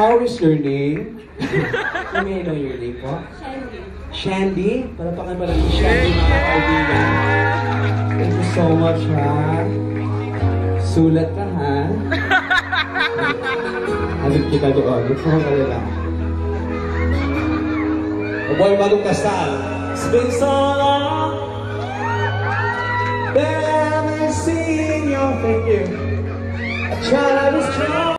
How is your name? May I know your name po? Shandy. Shandy? Palapakan pa lang ni Shandy, mga kaibigan. Thank you so much, ha? Sulat ka, ha? Halip kita doon. Look mo ka lang. O boy, bagong kasal. It's been so long that I've seen your figure. I try to be strong.